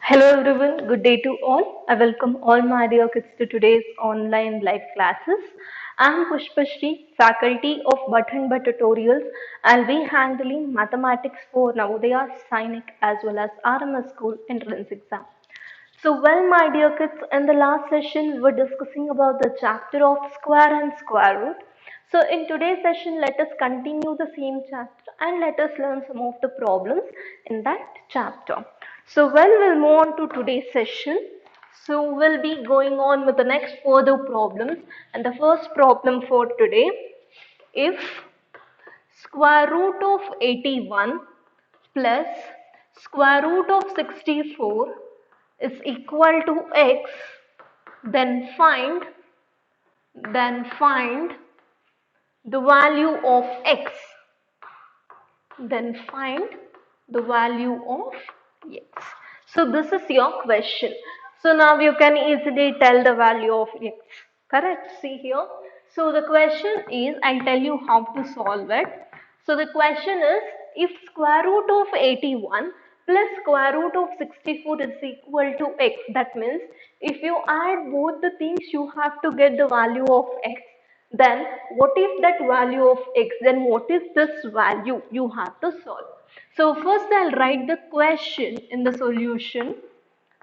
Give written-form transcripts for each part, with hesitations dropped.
Hello everyone, good day to all. I welcome all my dear kids to today's online live classes. I'm Pushpashri, faculty of Button Tutorials. I'll be handling mathematics for Navodaya, Sainik as well as RMS School entrance exam. My dear kids, in the last session, we were discussing about the chapter of square and square root. So, in today's session, let us continue the same chapter and let us learn some of the problems in that chapter. We'll move on to today's session. We'll be going on with the next further problems. And the first problem for today, if square root of 81 plus square root of 64 is equal to x, then find the value of x. Then find the value of x. So this is your question. So now you can easily tell the value of x. Correct? See here. So the question is, I'll tell you how to solve it. So the question is, if square root of 81 plus square root of 64 is equal to x, that means if you add both the things, you have to get the value of x. Then what is that value of x? Then what is this value? You have to solve. So first I'll write the question in the solution.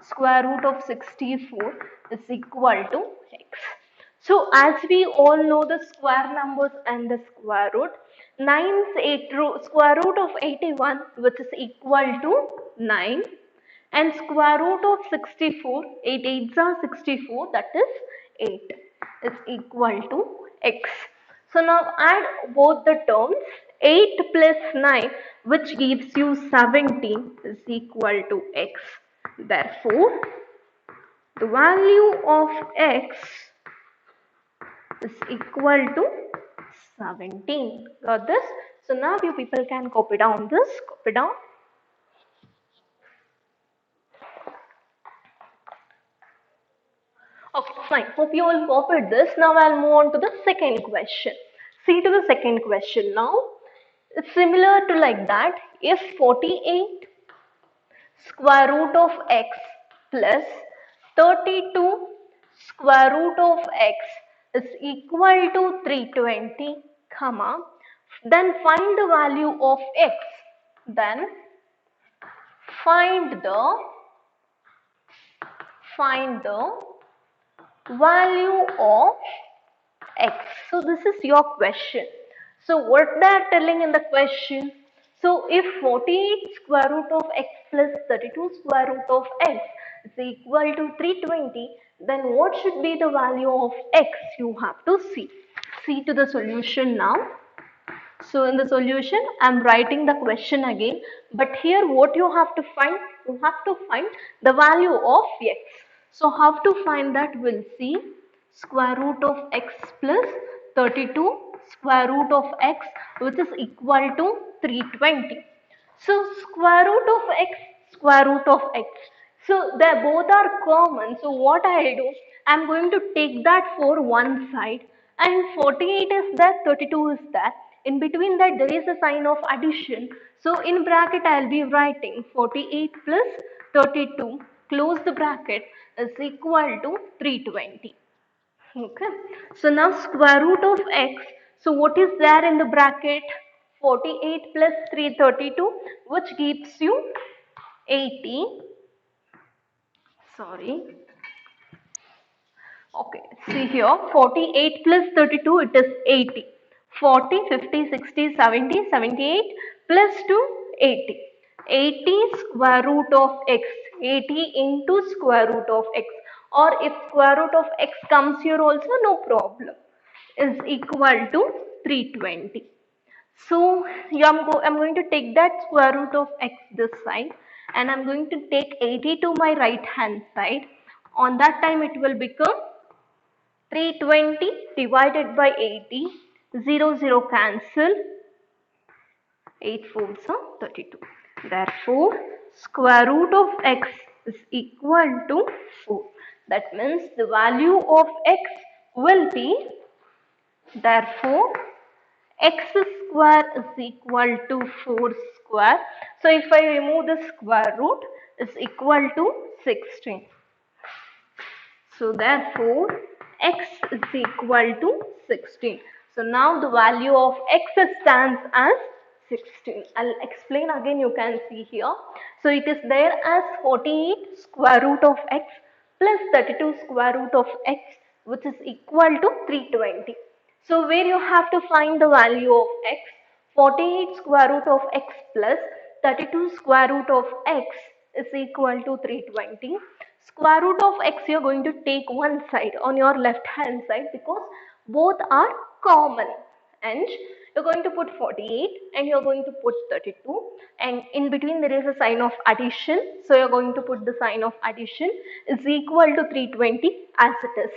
Square root of 64 is equal to x. So as we all know the square numbers and the square root, 9's square root of 81 which is equal to 9 and square root of 64, 8 8s are 64, that is 8 is equal to x. So now add both the terms. 8 plus 9 which gives you 17 is equal to x. Therefore, the value of x is equal to 17. Got this? So now you people can copy down this. Copy down. Okay, fine. Hope you all copied this. Now I'll move on to the second question. See to the second question now. It's similar to like that. If 48 square root of x plus 32 square root of x is equal to 320, comma, then find the value of x. Then find the value of x. So this is your question. So what they are telling in the question? So if 48 square root of x plus 32 square root of x is equal to 320, then what should be the value of x? You have to see. See to the solution now. So in the solution, I am writing the question again. But here what you have to find? You have to find the value of x. So how to find that? We'll see. Square root of x plus 32 square root of x which is equal to 320. So square root of x, square root of x. So they both are common. So what I do? I am going to take that for one side and 48 is there, 32 is there. In between that there is a sign of addition. So in bracket I will be writing 48 plus 32, close the bracket, is equal to 320. Okay. So now square root of x. So what is there in the bracket? 48 plus 332 which gives you 80. Sorry. Okay, see here 48 plus 32 it is 80. 40, 50, 60, 70, 78 plus 2 80. 80 square root of x. 80 into square root of x, or if square root of x comes here also no problem, is equal to 320. So I'm going to take that square root of x this side and I'm going to take 80 to my right hand side. On that time it will become 320 divided by 80, 0 cancel, 8 fours are 32. Therefore, square root of x is equal to 4. That means the value of x will be, therefore, x square is equal to 4 square. So if I remove the square root, is equal to 16. So therefore x is equal to 16. So now the value of x stands as 16. I'll explain again, you can see here. So it is there as 48 square root of x plus 32 square root of x, which is equal to 320. So where you have to find the value of x, 48 square root of x plus 32 square root of x is equal to 320. Square root of x, you are going to take one side on your left hand side because both are common, and you're going to put 48 and you're going to put 32, and in between there is a sign of addition, so you're going to put the sign of addition is equal to 320 as it is.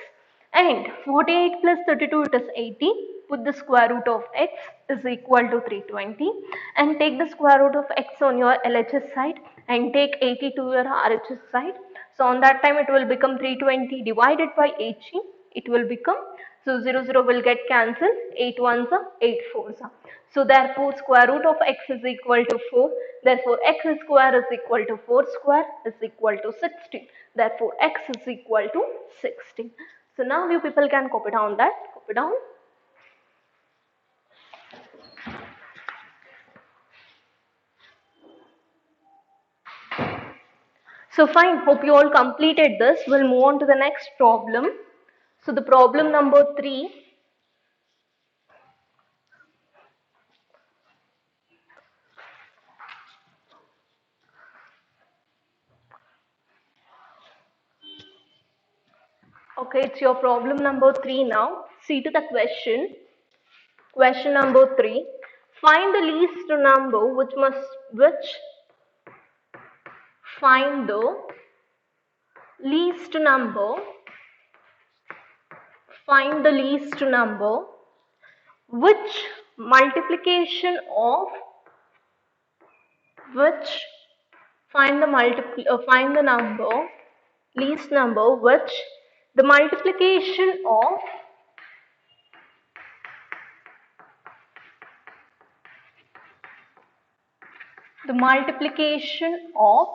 And 48 plus 32, it is 80. Put the square root of x is equal to 320 and take the square root of x on your LHS side and take 80 to your RHS side. So on that time it will become 320 divided by 80. It will become, so 0 will get cancelled, 8 ones are 8 fours are. So therefore square root of x is equal to 4. Therefore x square is equal to 4 square is equal to 16. Therefore x is equal to 16. So now you people can copy down that. Copy down. So fine, hope you all completed this. We'll move on to the next problem. So the problem number 3. Okay, it's your problem number 3 now. See to the question. Question number 3. Find the least number find the least number which multiplication of which find the least number which the multiplication of the multiplication of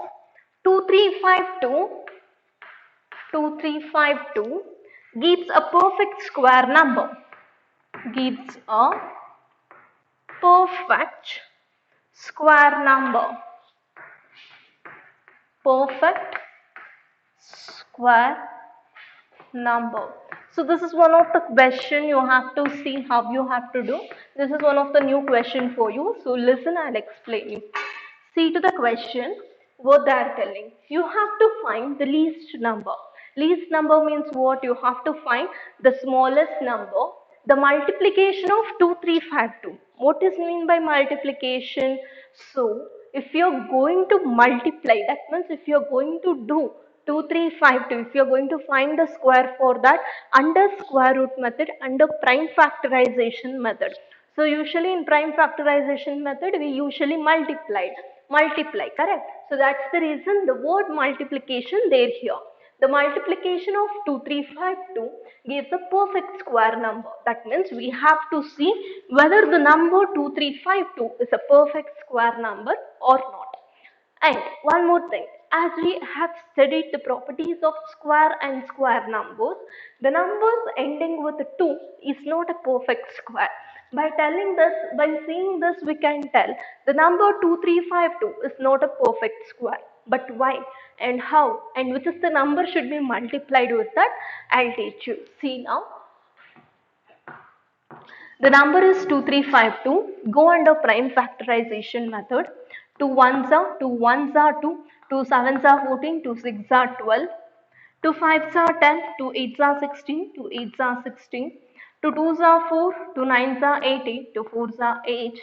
2352 gives a perfect square number. Gives a perfect square number. Perfect square number. So this is one of the question you have to see how you have to do. This is one of the new question for you. So listen, I'll explain you. See to the question what they are telling. You have to find the least number. Least number means what? You have to find the smallest number. The multiplication of 2352. What is mean by multiplication? So if you're going to multiply, that means if you're going to do 2352, if you're going to find the square for that under square root method, under prime factorization method. So usually in prime factorization method we usually multiply, correct? So that's the reason the word multiplication there here. The multiplication of 2352 gives a perfect square number. That means we have to see whether the number 2352 is a perfect square number or not. And one more thing, as we have studied the properties of square and square numbers, the numbers ending with 2 is not a perfect square. By seeing this, we can tell the number 2352 is not a perfect square. But why and how and which is the number should be multiplied with that, I'll teach you. See now. The number is 2352. Go under prime factorization method. 2 ones are 2 ones are 2, 2 sevens are 14, 2 six are 12, 2 fives are 10, 2 eights are 16, 2 eights are 16, 2 twos are 4, 2 nines are 18, 2 fours are 8,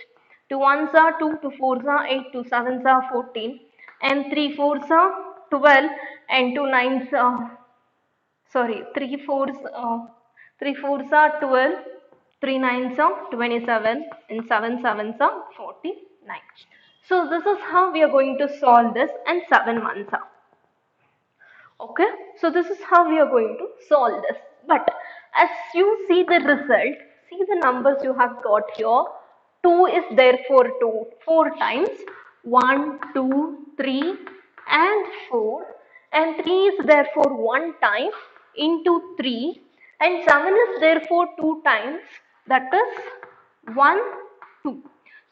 2 ones are 2, 2 fours are 8, 2 sevens are 14, and 3 fours are 12, and 2 nines are, sorry, 3 fours are 12, 3 nines are 27, and 7 sevens are 49. So this is how we are going to solve this, and 7 ones are. Okay, so this is how we are going to solve this. But as you see the result, see the numbers you have got here. 2 is there for 4 times. 1, 2, 3 and 4, and 3 is therefore 1 time into 3, and 7 is therefore 2 times, that is 1, 2.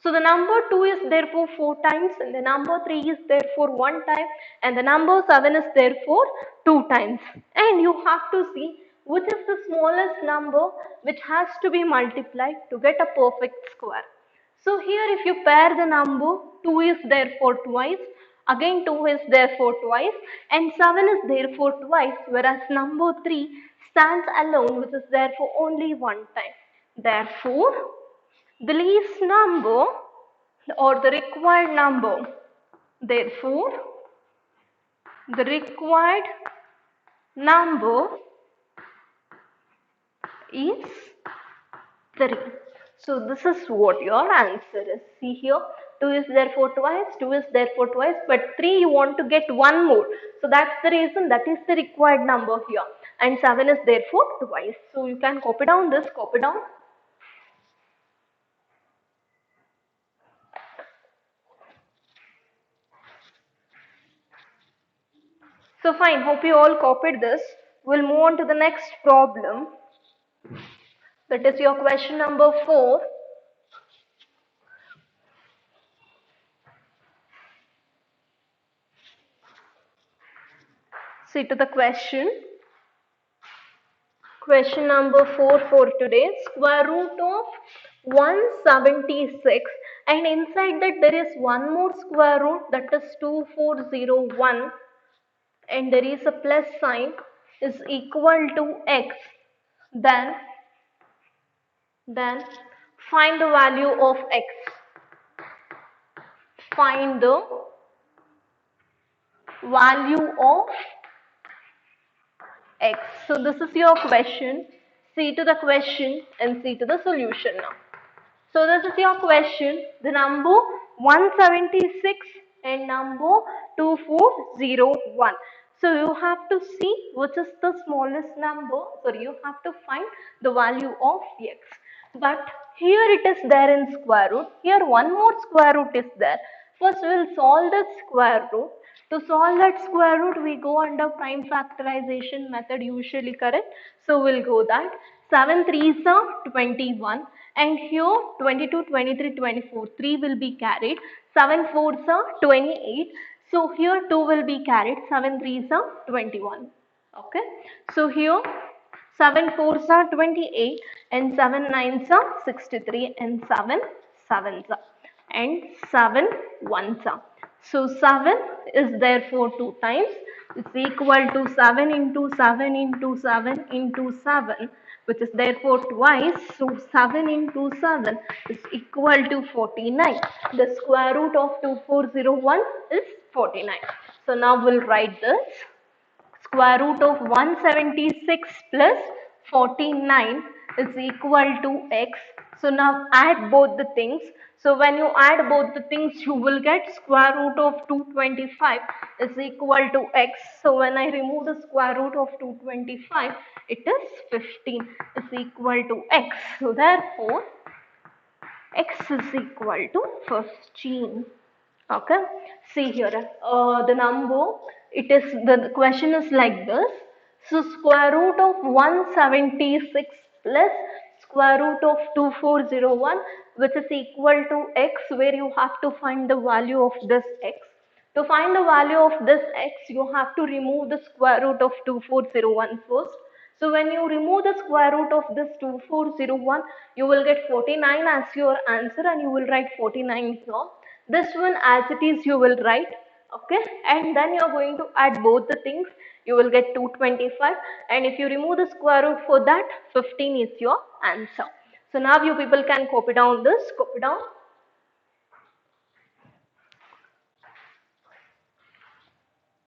So the number 2 is therefore 4 times, and the number 3 is therefore 1 time, and the number 7 is therefore 2 times. And you have to see which is the smallest number which has to be multiplied to get a perfect square. So here if you pair the number, 2 is therefore twice, again 2 is therefore twice, and 7 is therefore twice, whereas number 3 stands alone, which is therefore only 1 time. Therefore, the least number or the required number, therefore, the required number is 3. So this is what your answer is. See here, 2 is therefore twice, 2 is therefore twice, but 3 you want to get one more. So that's the reason, that is the required number here. And 7 is therefore twice. So you can copy down this, copy down. So fine, hope you all copied this. We'll move on to the next problem. That is your question number 4. See to the question. Question number 4 for today. Square root of 176, and inside that there is one more square root, that is 2401, and there is a plus sign, is equal to x. Then find the value of x. Find the value of x. So this is your question. See to the question and see to the solution now. So this is your question. The number 176 and number 2401. So you have to see which is the smallest number. Sorry, you have to find the value of x. But here it is there in square root. Here one more square root is there. First we will solve the square root. To solve that square root, we go under prime factorization method usually, correct? So we'll go that. 7 3s are 21, and here 22, 23, 24, 3 will be carried. 7 4s are 28. So here 2 will be carried. 7 3s are 21. Okay. So here 7 4s are 28, and 7 9s are 63, and 7 7s are, and 7 1s are. So 7 is therefore 2 times. It's equal to 7 into 7 into 7 into 7, which is therefore twice. So 7 into 7 is equal to 49. The square root of 2401 is 49. So now we'll write this. Square root of 176 plus 49 is equal to x. So now add both the things. So when you add both the things, you will get square root of 225 is equal to x. So when I remove the square root of 225, it is 15 is equal to x. So therefore, x is equal to 15. Okay, see here, the number, it is, the question is like this. So square root of 176 plus square root of 2401, which is equal to x, where you have to find the value of this x. To find the value of this x, you have to remove the square root of 2401 first. So when you remove the square root of this 2401, you will get 49 as your answer, and you will write 49 here. This one as it is you will write, okay, and then you are going to add both the things. You will get 225, and if you remove the square root for that, 15 is your answer. So now you people can copy down this, copy down.